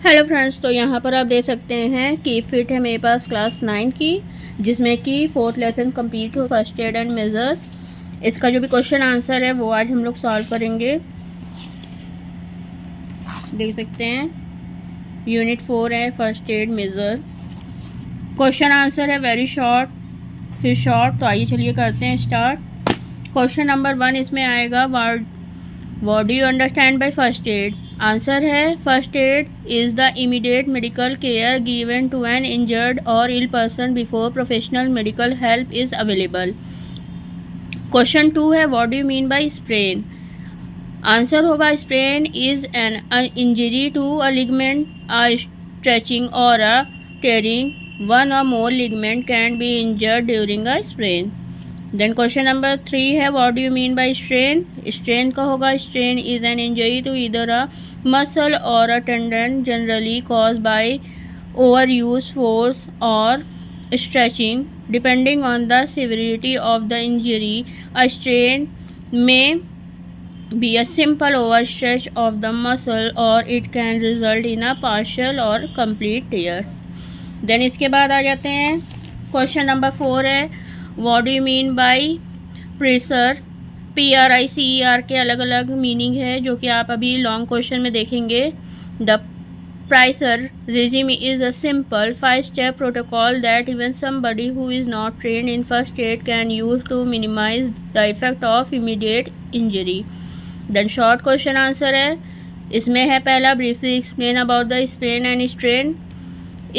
Hello friends, तो यहाँ पर आप देख सकते हैं कि फिट है मेरे पास क्लास 9 की, जिसमें कि 4th लेसन कंप्लीट हो, फर्स्ट एड एंड मेजर। इसका जो भी क्वेश्चन आंसर है वो आज हम लोग सॉल्व करेंगे। देख सकते हैं यूनिट 4 है, first aid major. Question answer है वेरी शॉर्ट फिर शॉर्ट। तो आइए चलिए करते हैं स्टार्ट। क्वेश्चन नंबर 1 इसमें आएगा, what do you understand by first aid. Answer है first aid is the immediate medical care given to an injured और ill person before professional medical help is available. Question 2 है, what do you mean by sprain. Answer होगा sprain is an injury to a ligament, a stretching और a tearing. One or more ligament can be injured during a sprain. Then question number 3 है, what do you mean by strain. Strain का होगा, strain is an injury to either a muscle or a tendon generally caused by overuse, force or stretching. Depending on the severity of the injury, a strain may be a simple overstretch of the muscle or it can result in a partial or complete tear. Then इसके बाद आ जाते हैं question number 4 है, what do you mean by pressure. PRICER के अलग अलग meaning है जो कि आप अभी लॉन्ग क्वेश्चन में देखेंगे। The pressure regime is a simple 5-step protocol that even somebody who is not trained in first aid can use to minimize the effect of immediate injury. Then short question answer है, इसमें है पहला, briefly explain about the sprain and strain.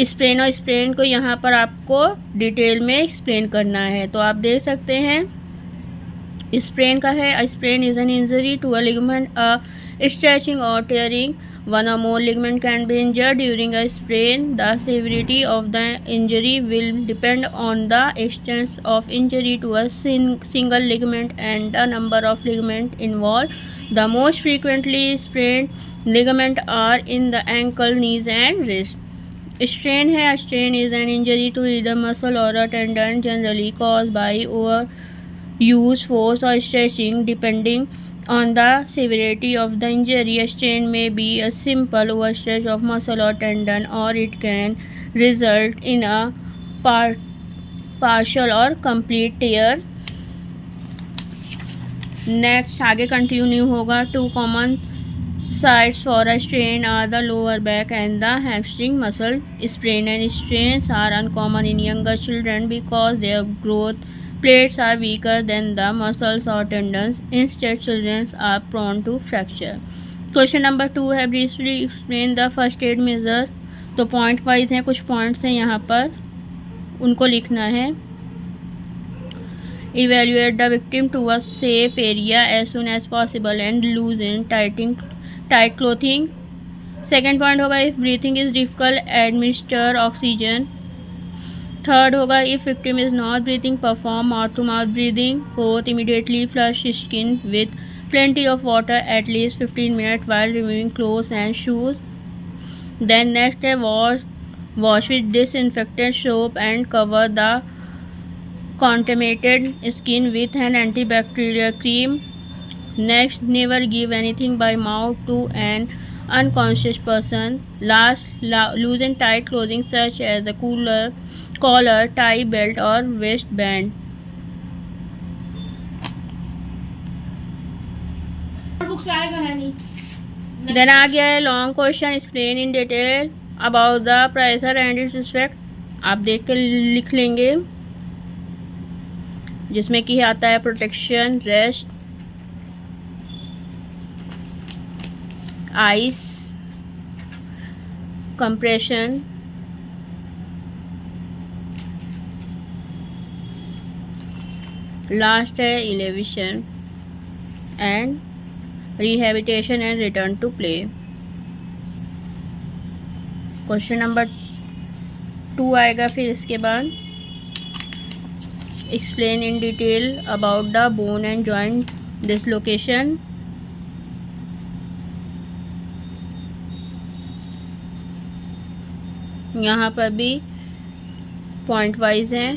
Sprain और sprain को यहाँ पर आपको detail में एक्सप्लेन करना है। तो आप देख सकते हैं स्प्रेन का है, sprain is an injury to a ligament, a stretching और टेयरिंग। वन और more ligament can be injured during a sprain. The severity of the injury will depend on the extent of injury to a single ligament and the number of ligament involve. The most frequently sprain ligament are in the ankle, knees and wrist. Strain है, strain is an injury to either muscle और अ tendon generally cause by overuse, force और stretching. Depending on the severity of the injury, a strain may be a simple overstretch of muscle or tendon or it can result in a partial or complete tear. Next आगे continue होगा, two common sites for a strain are the lower back and the hamstring muscle. Sprain and strains are uncommon in younger children because their growth plates are weaker than the muscles or tendons. Instead, children are prone to fracture. Question number 2 है, briefly explain the first aid measure। तो point wise हैं, कुछ points हैं यहाँ पर, उनको लिखना है। Evaluate the victim to a safe area as soon as possible and loosen tight clothing. Second point होगा, if breathing is difficult administer oxygen. Third होगा, if victim is not breathing perform mouth to mouth breathing. Fourth, immediately flush skin with plenty of water at least 15 minutes while removing clothes and shoes. Then next है, wash with disinfectant soap and cover the contaminated skin with an antibacterial cream. Next, never give anything by mouth to an unconscious person. Last, loosen tight clothing such as a collar, tie, belt or waistband. Then आ गया है long question, explain in detail about the pressure and its effect. आप देख कर लिख लेंगे, जिसमें कि आता है protection, rest, ice, compression, last है elevation and rehabilitation and return to play. Question number 2 आएगा फिर इसके बाद, explain in detail about the bone and joint dislocation. यहाँ पर भी पॉइंट वाइज हैं।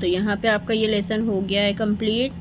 तो यहाँ पे आपका ये लेसन हो गया है कंप्लीट।